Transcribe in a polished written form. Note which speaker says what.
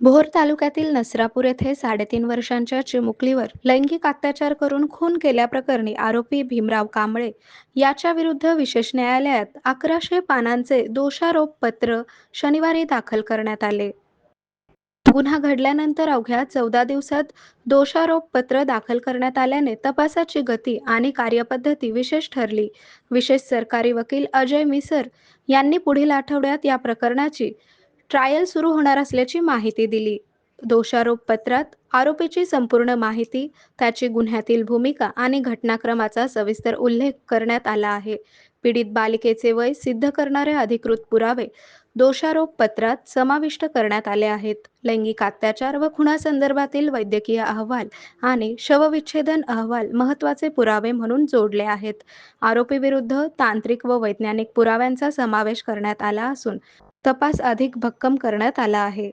Speaker 1: भोर तालुक्यातील नसरापूर येथे 3.5 वर्षांच्या चिमुकलीवर लैंगिक अत्याचार करून खून केल्याप्रकरणी आरोपी भीमराव कांबळे याच्या विरुद्ध विशेष न्यायालयात 1100 पानांचे दोषारोप पत्र शनिवारी दाखल करण्यात आले. गुन्हा घडल्यानंतर अवघ्या 14 दिवसात दोषारोप पत्र दाखल करण्यात आल्याने तपासाची गती आणि कार्यपद्धती विशेष ठरली. विशेष सरकारी वकील अजय मिसर यांनी पुढील आठवड्यात या प्रकरणाची ट्रायल सुरू होणार असल्याची माहिती दिली. दोषारोप पत्रात आरोपीची संपूर्ण माहिती, त्याची गुन्ह्यातील भूमिका आणि घटनाक्रमाचा सविस्तर उल्लेख करण्यात आला आहे. पीडित बालिकेचे वय सिद्ध करणारे अधिकृत पुरावे दोषारोप पत्रात समाविष्ट करण्यात आले आहेत. लैंगिक अत्याचार व खुनासंदर्भातील वैद्यकीय अहवाल आणि शवविच्छेदन अहवाल महत्त्वाचे पुरावे म्हणून जोडले आहेत. आरोपीविरुद्ध तांत्रिक व वैज्ञानिक पुराव्यांचा समावेश करण्यात आला असून तपास अधिक भक्कम करण्यात आला आहे.